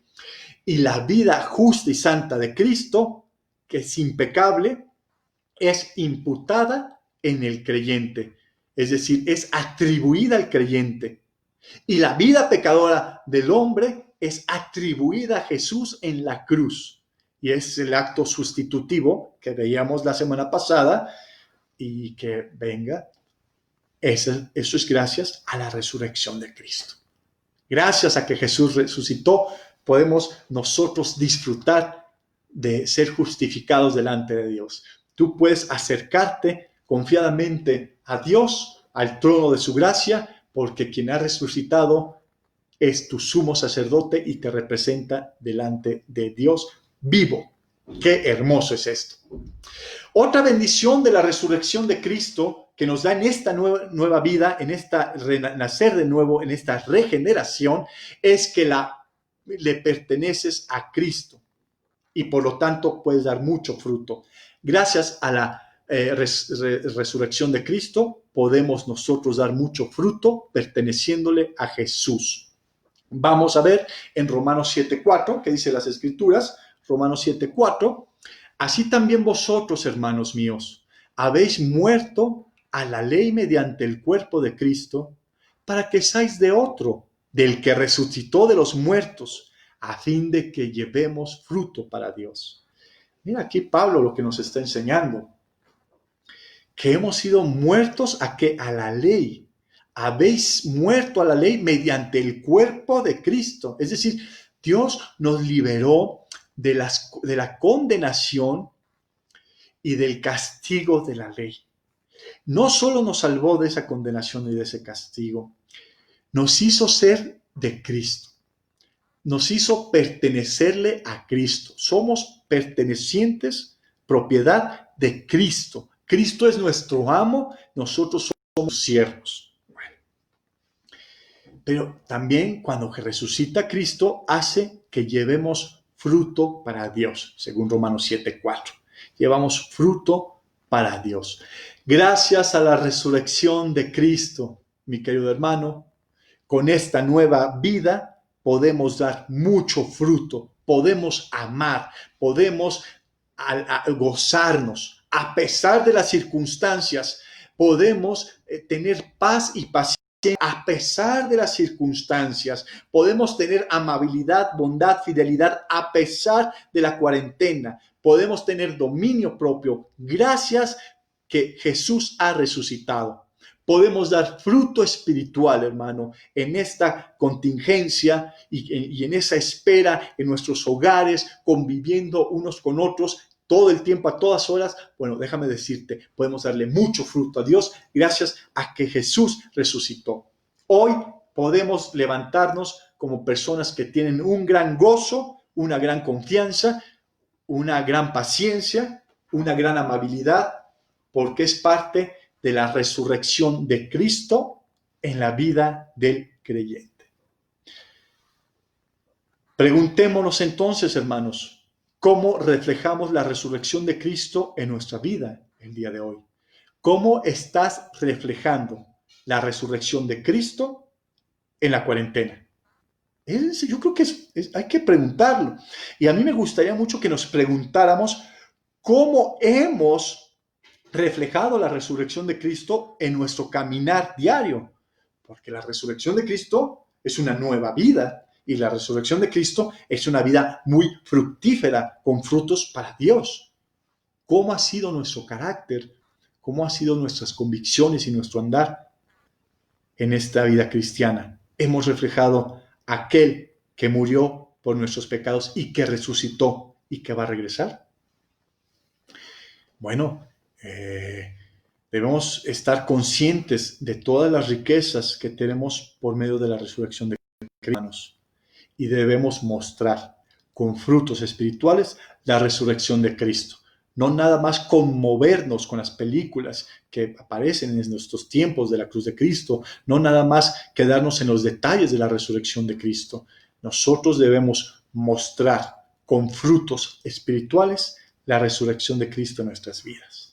y la vida justa y santa de Cristo, que es impecable, es imputada en el creyente. Es decir, es atribuida al creyente. Y la vida pecadora del hombre es atribuida a Jesús en la cruz. Y es el acto sustitutivo que veíamos la semana pasada y que venga. Eso es gracias a la resurrección de Cristo. Gracias a que Jesús resucitó, podemos nosotros disfrutar de ser justificados delante de Dios. Tú puedes acercarte confiadamente a Dios, al trono de su gracia, porque quien ha resucitado es tu sumo sacerdote y te representa delante de Dios vivo. Qué hermoso es esto. Otra bendición de la resurrección de Cristo que nos da en esta nueva vida, en esta renacer de nuevo, en esta regeneración, es que le perteneces a Cristo y por lo tanto puedes dar mucho fruto. Gracias a la resurrección de Cristo podemos nosotros dar mucho fruto perteneciéndole a Jesús. Vamos a ver en Romanos 7:4, que dice las Escrituras, Romanos 7:4, así también vosotros, hermanos míos, habéis muerto a la ley mediante el cuerpo de Cristo, para que seáis de otro, del que resucitó de los muertos, a fin de que llevemos fruto para Dios. Mira aquí Pablo lo que nos está enseñando, que hemos sido muertos a la ley. Habéis muerto a la ley mediante el cuerpo de Cristo. Es decir, Dios nos liberó de la condenación y del castigo de la ley. No solo nos salvó de esa condenación y de ese castigo, nos hizo ser de Cristo. Nos hizo pertenecerle a Cristo. Somos pertenecientes, propiedad de Cristo. Cristo es nuestro amo, nosotros somos siervos. Bueno. Pero también cuando resucita Cristo, hace que llevemos fruto para Dios, según Romanos 7:4. Llevamos fruto para Dios. Gracias a la resurrección de Cristo, mi querido hermano, con esta nueva vida podemos dar mucho fruto, podemos amar, podemos gozarnos. A pesar de las circunstancias, podemos tener paz y paciencia. A pesar de las circunstancias, podemos tener amabilidad, bondad, fidelidad, a pesar de la cuarentena. Podemos tener dominio propio gracias que Jesús ha resucitado. Podemos dar fruto espiritual, hermano, en esta contingencia y en esa espera en nuestros hogares, conviviendo unos con otros todo el tiempo, a todas horas. Bueno, déjame decirte, podemos darle mucho fruto a Dios gracias a que Jesús resucitó. Hoy podemos levantarnos como personas que tienen un gran gozo, una gran confianza, una gran paciencia, una gran amabilidad, porque es parte de la resurrección de Cristo en la vida del creyente. Preguntémonos entonces, hermanos, cómo reflejamos la resurrección de Cristo en nuestra vida el día de hoy. ¿Cómo estás reflejando la resurrección de Cristo en la cuarentena? Yo creo que hay que preguntarlo. Y a mí me gustaría mucho que nos preguntáramos cómo hemos reflejado la resurrección de Cristo en nuestro caminar diario. Porque la resurrección de Cristo es una nueva vida y la resurrección de Cristo es una vida muy fructífera con frutos para Dios. ¿Cómo ha sido nuestro carácter? ¿Cómo han sido nuestras convicciones y nuestro andar en esta vida cristiana? Hemos reflejado a aquel que murió por nuestros pecados y que resucitó y que va a regresar. Bueno, debemos estar conscientes de todas las riquezas que tenemos por medio de la resurrección de Cristo y debemos mostrar con frutos espirituales la resurrección de Cristo. No nada más conmovernos con las películas que aparecen en nuestros tiempos de la cruz de Cristo, no nada más quedarnos en los detalles de la resurrección de Cristo. Nosotros debemos mostrar con frutos espirituales la resurrección de Cristo en nuestras vidas.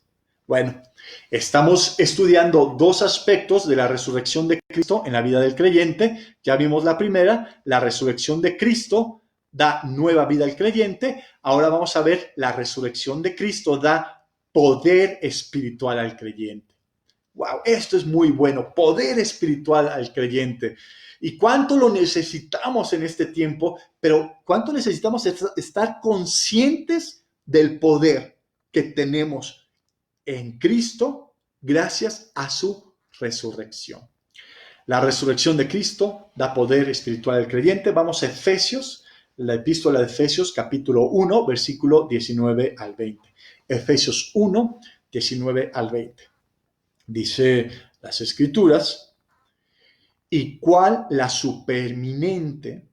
Bueno, estamos estudiando dos aspectos de la resurrección de Cristo en la vida del creyente. Ya vimos la primera, la resurrección de Cristo da nueva vida al creyente. Ahora vamos a ver la resurrección de Cristo da poder espiritual al creyente. ¡Wow! Esto es muy bueno, poder espiritual al creyente. ¿Y cuánto lo necesitamos en este tiempo? Pero ¿cuánto necesitamos estar conscientes del poder que tenemos en Cristo gracias a su resurrección? La resurrección de Cristo da poder espiritual al creyente. Vamos a Efesios, la epístola de Efesios, capítulo 1, versículo 19 al 20. Efesios 1, 19 al 20. Dice las Escrituras, y cuál la supereminente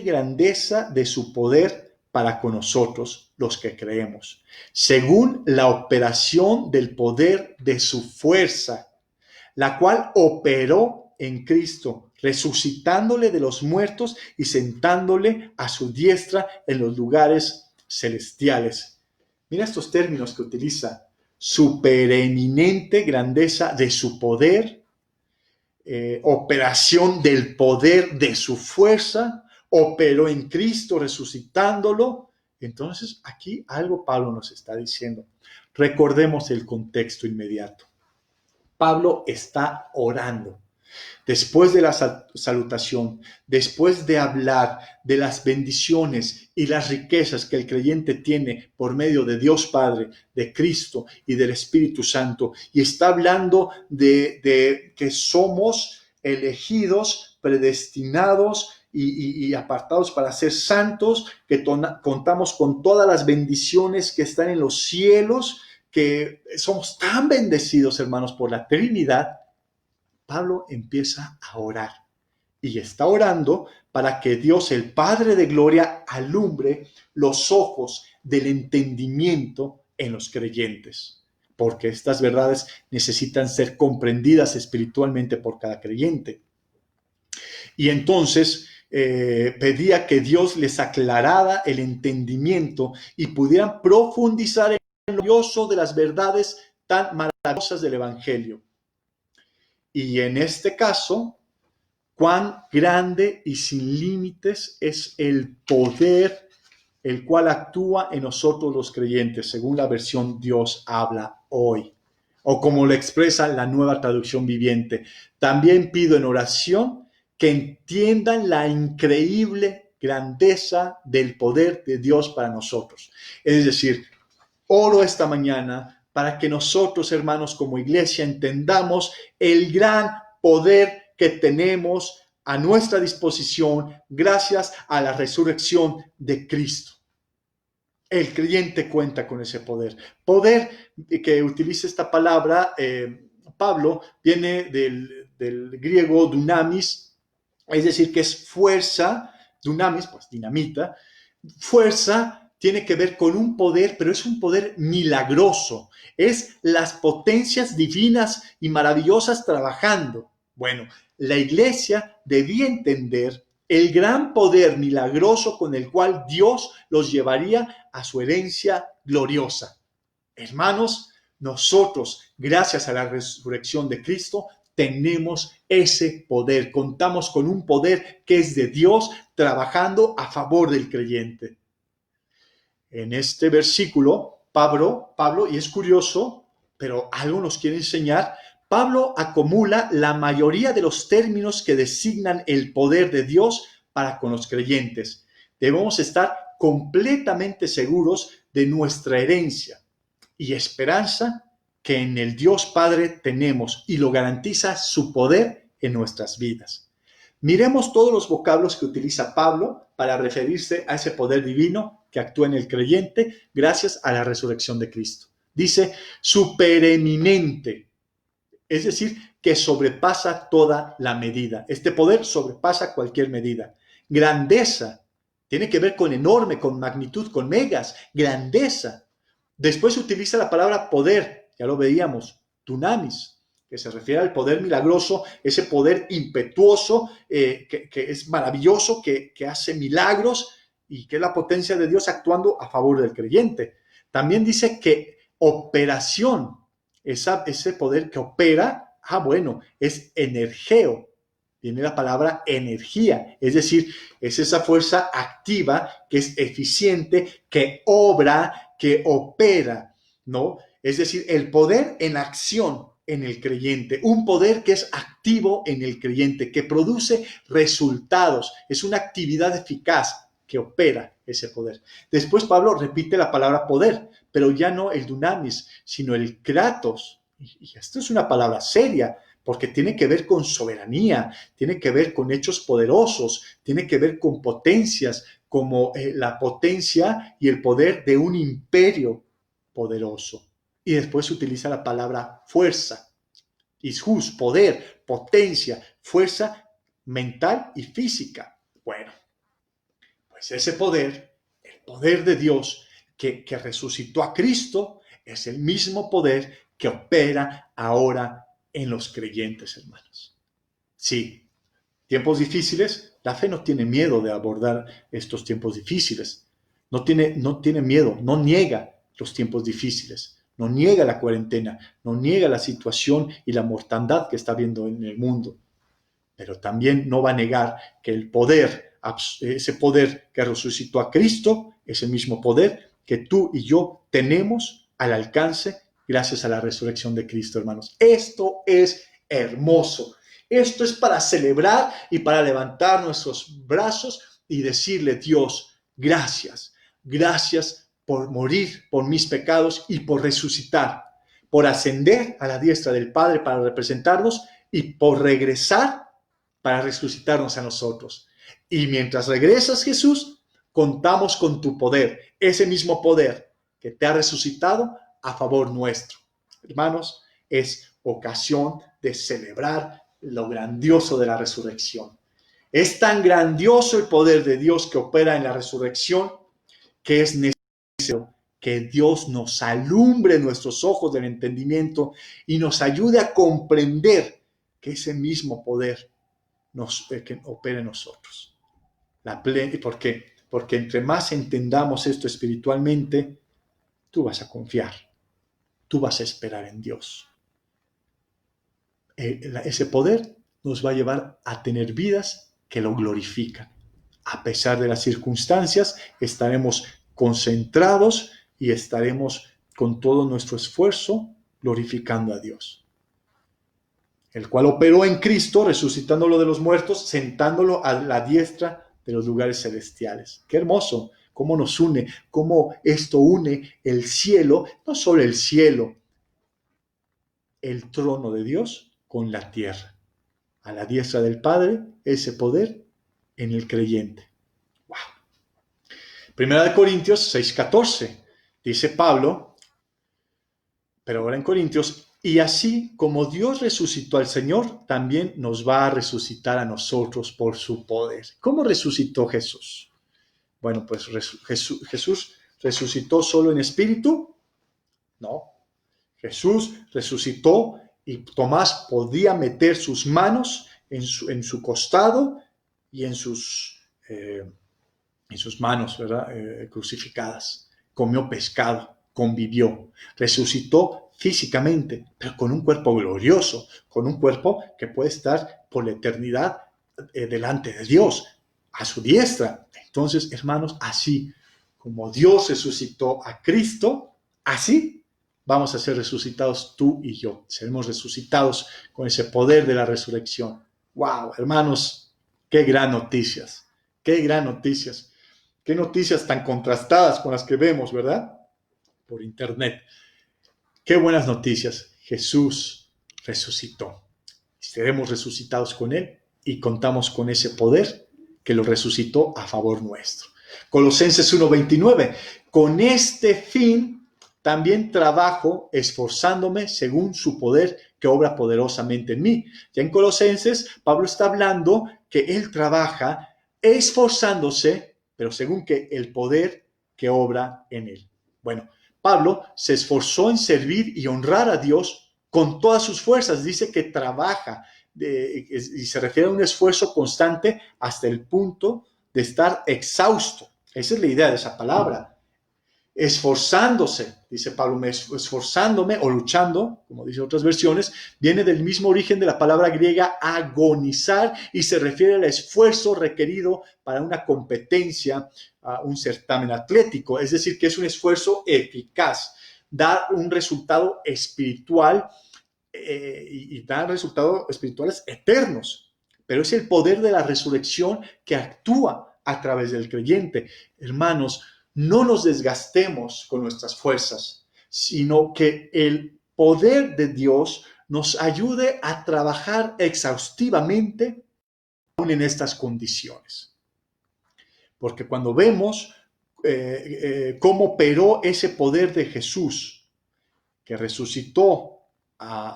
grandeza de su poder para con nosotros, los que creemos, según la operación del poder de su fuerza, la cual operó en Cristo, resucitándole de los muertos y sentándole a su diestra en los lugares celestiales. Mira estos términos que utiliza: supereminente grandeza de su poder, operación del poder de su fuerza, operó en Cristo resucitándolo. Entonces aquí algo Pablo nos está diciendo. Recordemos el contexto inmediato. Pablo está orando. Después de la salutación, después de hablar de las bendiciones y las riquezas que el creyente tiene por medio de Dios Padre, de Cristo y del Espíritu Santo, y está hablando de que somos elegidos, predestinados y apartados para ser santos, que contamos con todas las bendiciones que están en los cielos, que somos tan bendecidos, hermanos, por la Trinidad. Pablo empieza a orar y está orando para que Dios, el Padre de Gloria, alumbre los ojos del entendimiento en los creyentes, porque estas verdades necesitan ser comprendidas espiritualmente por cada creyente. Y entonces pedía que Dios les aclarara el entendimiento y pudieran profundizar en el glorioso de las verdades tan maravillosas del Evangelio. Y en este caso, cuán grande y sin límites es el poder el cual actúa en nosotros los creyentes, según la versión Dios habla hoy, o como lo expresa la Nueva Traducción Viviente. También pido en oración que entiendan la increíble grandeza del poder de Dios para nosotros. Es decir, oro esta mañana para que nosotros, hermanos, como iglesia, entendamos el gran poder que tenemos a nuestra disposición gracias a la resurrección de Cristo. El creyente cuenta con ese poder. Poder que utiliza esta palabra, Pablo, viene del griego dunamis, es decir, que es fuerza, dunamis, pues dinamita, fuerza. Tiene que ver con un poder, pero es un poder milagroso. Es las potencias divinas y maravillosas trabajando. Bueno, la iglesia debía entender el gran poder milagroso con el cual Dios los llevaría a su herencia gloriosa. Hermanos, nosotros, gracias a la resurrección de Cristo, tenemos ese poder. Contamos con un poder que es de Dios trabajando a favor del creyente. En este versículo, Pablo, y es curioso, pero algo nos quiere enseñar, Pablo acumula la mayoría de los términos que designan el poder de Dios para con los creyentes. Debemos estar completamente seguros de nuestra herencia y esperanza que en el Dios Padre tenemos y lo garantiza su poder en nuestras vidas. Miremos todos los vocablos que utiliza Pablo para referirse a ese poder divino que actúa en el creyente gracias a la resurrección de Cristo. Dice supereminente, es decir, que sobrepasa toda la medida. Este poder sobrepasa cualquier medida. Grandeza, tiene que ver con enorme, con magnitud, con megas, grandeza. Después utiliza la palabra poder, ya lo veíamos, dunamis, que se refiere al poder milagroso, ese poder impetuoso, que es maravilloso, que hace milagros y que es la potencia de Dios actuando a favor del creyente. También dice que operación, ese poder que opera, es energeo, viene la palabra energía, es decir, es esa fuerza activa que es eficiente, que obra, que opera, ¿no? Es decir, el poder en acción en el creyente, un poder que es activo en el creyente, que produce resultados, es una actividad eficaz que opera ese poder. Después Pablo repite la palabra poder, pero ya no el dunamis, sino el kratos. Y esto es una palabra seria, porque tiene que ver con soberanía, tiene que ver con hechos poderosos, tiene que ver con potencias, como la potencia y el poder de un imperio poderoso. Y después se utiliza la palabra fuerza, ishus, poder, potencia, fuerza mental y física. Bueno, pues ese poder, el poder de Dios que resucitó a Cristo, es el mismo poder que opera ahora en los creyentes, hermanos. Sí, tiempos difíciles, la fe no tiene miedo de abordar estos tiempos difíciles. No tiene miedo, no niega los tiempos difíciles, no niega la cuarentena, no niega la situación y la mortandad que está habiendo en el mundo. Pero también no va a negar que el poder, ese poder que resucitó a Cristo, es el mismo poder que tú y yo tenemos al alcance gracias a la resurrección de Cristo, hermanos. Esto es hermoso. Esto es para celebrar y para levantar nuestros brazos y decirle, Dios, gracias, gracias por morir por mis pecados y por resucitar, por ascender a la diestra del Padre para representarnos y por regresar para resucitarnos a nosotros. Y mientras regresas, Jesús, contamos con tu poder, ese mismo poder que te ha resucitado a favor nuestro. Hermanos, es ocasión de celebrar lo grandioso de la resurrección. Es tan grandioso el poder de Dios que opera en la resurrección que es necesario que Dios nos alumbre nuestros ojos del entendimiento y nos ayude a comprender que ese mismo poder que opera en nosotros. ¿Por qué? Porque entre más entendamos esto espiritualmente, tú vas a confiar, tú vas a esperar en Dios. Ese poder nos va a llevar a tener vidas que lo glorifican. A pesar de las circunstancias, estaremos concentrados y estaremos con todo nuestro esfuerzo glorificando a Dios, el cual operó en Cristo, resucitándolo de los muertos, sentándolo a la diestra de los lugares celestiales. Qué hermoso, cómo nos une, cómo esto une el cielo, no solo el cielo, el trono de Dios con la tierra. A la diestra del Padre, ese poder en el creyente. ¡Wow! Primera de Corintios 6:14, dice Pablo, pero ahora en Corintios, y así como Dios resucitó al Señor, también nos va a resucitar a nosotros por su poder. ¿Cómo resucitó Jesús? Bueno, pues Jesús resucitó solo en espíritu. No. Jesús resucitó y Tomás podía meter sus manos en su costado y en sus manos, ¿verdad? Crucificadas. Comió pescado, convivió, resucitó físicamente, pero con un cuerpo glorioso, con un cuerpo que puede estar por la eternidad delante de Dios, a su diestra. Entonces, hermanos, así como Dios resucitó a Cristo, así vamos a ser resucitados tú y yo. Seremos resucitados con ese poder de la resurrección. ¡Wow, hermanos! ¡Qué gran noticias! ¡Qué gran noticias! ¡Qué noticias tan contrastadas con las que vemos, ¿verdad? Por internet. ¡Qué buenas noticias! Jesús resucitó. Seremos resucitados con Él y contamos con ese poder que lo resucitó a favor nuestro. Colosenses 1:29. Con este fin también trabajo esforzándome según su poder que obra poderosamente en mí. Ya en Colosenses, Pablo está hablando que él trabaja esforzándose, pero según que el poder que obra en él. Bueno, Pablo se esforzó en servir y honrar a Dios con todas sus fuerzas. Dice que trabaja y se refiere a un esfuerzo constante hasta el punto de estar exhausto. Esa es la idea de esa palabra. Esforzándose, dice Pablo, esforzándome o luchando, como dicen otras versiones, viene del mismo origen de la palabra griega agonizar y se refiere al esfuerzo requerido para una competencia, un certamen atlético, es decir, que es un esfuerzo eficaz, da un resultado espiritual y dan resultados espirituales eternos. Pero es el poder de la resurrección que actúa a través del creyente. Hermanos, no nos desgastemos con nuestras fuerzas, sino que el poder de Dios nos ayude a trabajar exhaustivamente aún en estas condiciones. Porque cuando vemos cómo operó ese poder de Jesús, que resucitó,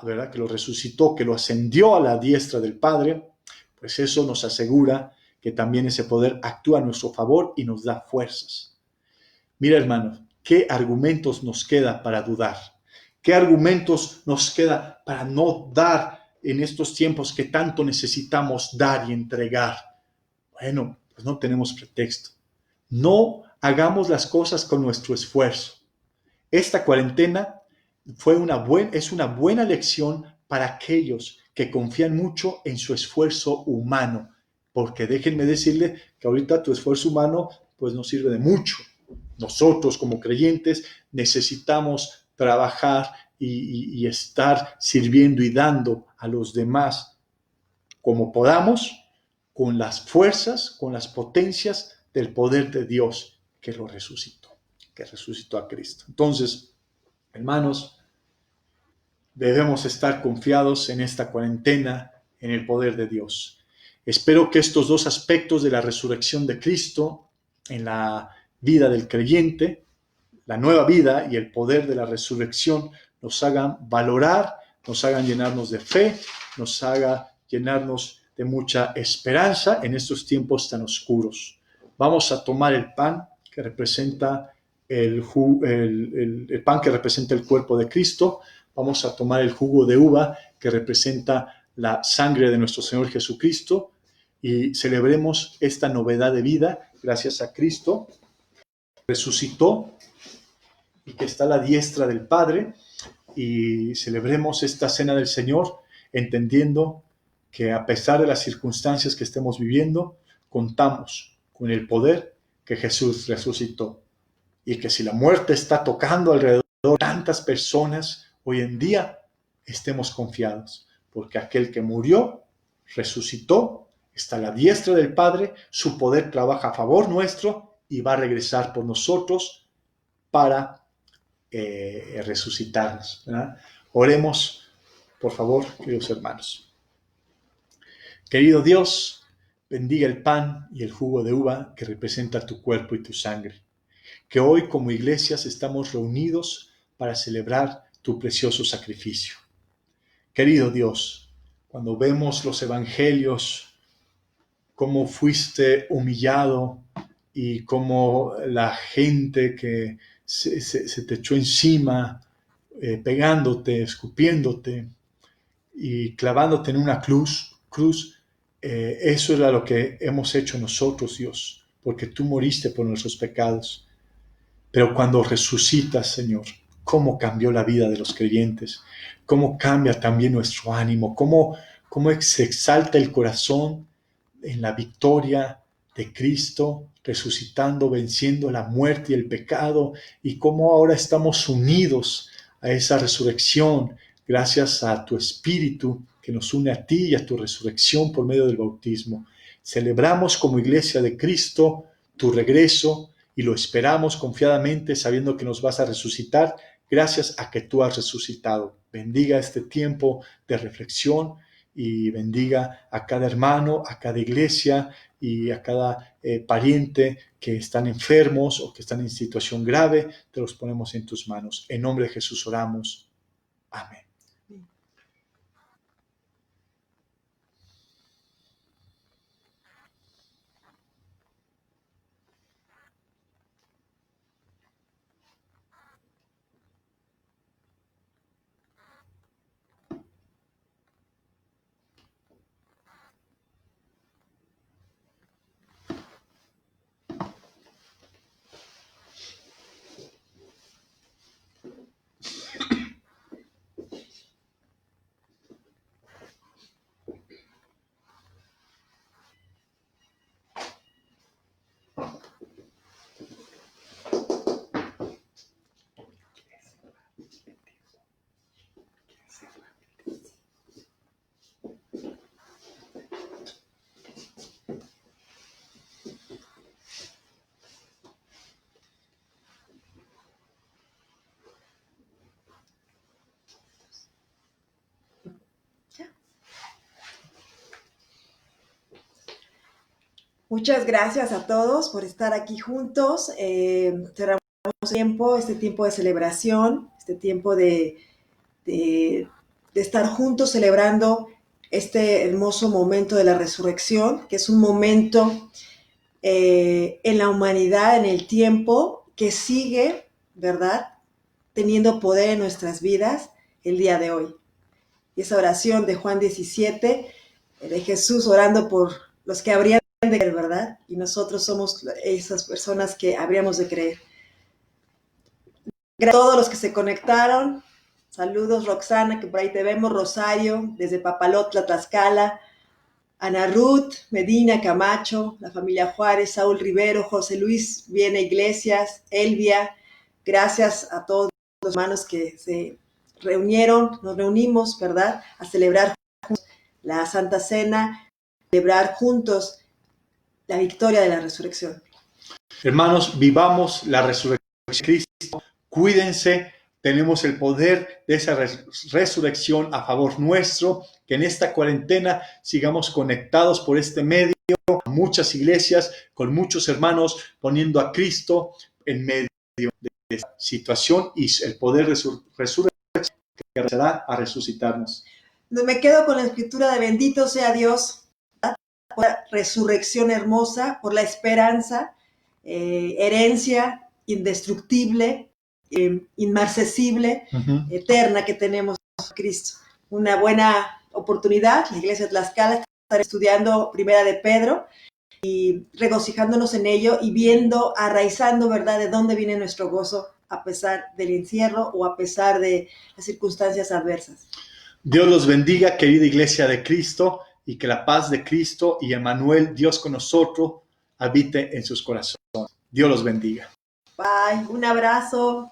¿verdad? Que lo resucitó, que lo ascendió a la diestra del Padre, pues eso nos asegura que también ese poder actúa a nuestro favor y nos da fuerzas. Mira, hermanos, ¿qué argumentos nos queda para dudar? ¿Qué argumentos nos queda para no dar en estos tiempos que tanto necesitamos dar y entregar? Bueno, pues no tenemos pretexto. No hagamos las cosas con nuestro esfuerzo. Esta cuarentena es una buena lección para aquellos que confían mucho en su esfuerzo humano, porque déjenme decirle que ahorita tu esfuerzo humano pues no sirve de mucho. Nosotros como creyentes necesitamos trabajar y estar sirviendo y dando a los demás como podamos, con las fuerzas, con las potencias del poder de Dios que lo resucitó, que resucitó a Cristo. Entonces, hermanos, debemos estar confiados en esta cuarentena, en el poder de Dios. Espero que estos dos aspectos de la resurrección de Cristo en la vida del creyente, la nueva vida y el poder de la resurrección, nos hagan valorar, nos hagan llenarnos de fe, nos haga llenarnos de mucha esperanza en estos tiempos tan oscuros. Vamos a tomar el pan que representa el pan que representa el cuerpo de Cristo. Vamos a tomar el jugo de uva que representa la sangre de nuestro Señor Jesucristo y celebremos esta novedad de vida gracias a Cristo. Resucitó y que está a la diestra del Padre, y celebremos esta cena del Señor entendiendo que a pesar de las circunstancias que estemos viviendo, contamos con el poder que Jesús resucitó. Y que si la muerte está tocando alrededor de tantas personas hoy en día, estemos confiados, porque aquel que murió, resucitó, está a la diestra del Padre, su poder trabaja a favor nuestro y va a regresar por nosotros para resucitarnos, ¿verdad? Oremos, por favor, queridos hermanos. Querido Dios, bendiga el pan y el jugo de uva que representa tu cuerpo y tu sangre. Que hoy como iglesias estamos reunidos para celebrar tu precioso sacrificio. Querido Dios, cuando vemos los evangelios, cómo fuiste humillado y cómo la gente que se te echó encima, pegándote, escupiéndote y clavándote en una cruz, Eso era lo que hemos hecho nosotros, Dios, porque tú moriste por nuestros pecados. Pero cuando resucitas, Señor, cómo cambió la vida de los creyentes, cómo cambia también nuestro ánimo, cómo se exalta el corazón en la victoria de Cristo, resucitando, venciendo la muerte y el pecado, y cómo ahora estamos unidos a esa resurrección gracias a tu Espíritu que nos une a ti y a tu resurrección por medio del bautismo. Celebramos como iglesia de Cristo tu regreso y lo esperamos confiadamente sabiendo que nos vas a resucitar gracias a que tú has resucitado. Bendiga este tiempo de reflexión y bendiga a cada hermano, a cada iglesia y a cada pariente que están enfermos o que están en situación grave. Te los ponemos en tus manos. En nombre de Jesús oramos. Amén. Muchas gracias a todos por estar aquí juntos. Cerramos este tiempo de celebración, este tiempo de estar juntos celebrando este hermoso momento de la resurrección, que es un momento en la humanidad, en el tiempo, que sigue, ¿verdad?, teniendo poder en nuestras vidas el día de hoy. Y esa oración de Juan 17, de Jesús orando por los que habrían de creer, ¿verdad? Y nosotros somos esas personas que habríamos de creer. Gracias a todos los que se conectaron. Saludos, Roxana, que por ahí te vemos. Rosario, desde Papalotla, Tlaxcala. Ana Ruth, Medina, Camacho, la familia Juárez, Saúl Rivero, José Luis Viene Iglesias, Elvia. Gracias a todos los hermanos que se reunieron, nos reunimos, ¿verdad?, a celebrar juntos la Santa Cena, celebrar juntos la victoria de la resurrección. Hermanos, vivamos la resurrección de Cristo, cuídense, tenemos el poder de esa resurrección a favor nuestro, que en esta cuarentena sigamos conectados por este medio a muchas iglesias, con muchos hermanos, poniendo a Cristo en medio de esta situación y el poder de su resurrección que regresará a resucitarnos. Me quedo con la escritura de bendito sea Dios, ¿verdad?, por la resurrección hermosa, por la esperanza, herencia indestructible, inmarcesible, eterna que tenemos en Cristo. Una buena oportunidad, la iglesia de Tlaxcala, estar estudiando Primera de Pedro y regocijándonos en ello y viendo, arraizando, ¿verdad?, de dónde viene nuestro gozo a pesar del encierro o a pesar de las circunstancias adversas. Dios los bendiga, querida iglesia de Cristo, y que la paz de Cristo y Emmanuel, Dios con nosotros, habite en sus corazones. Dios los bendiga. Bye, un abrazo.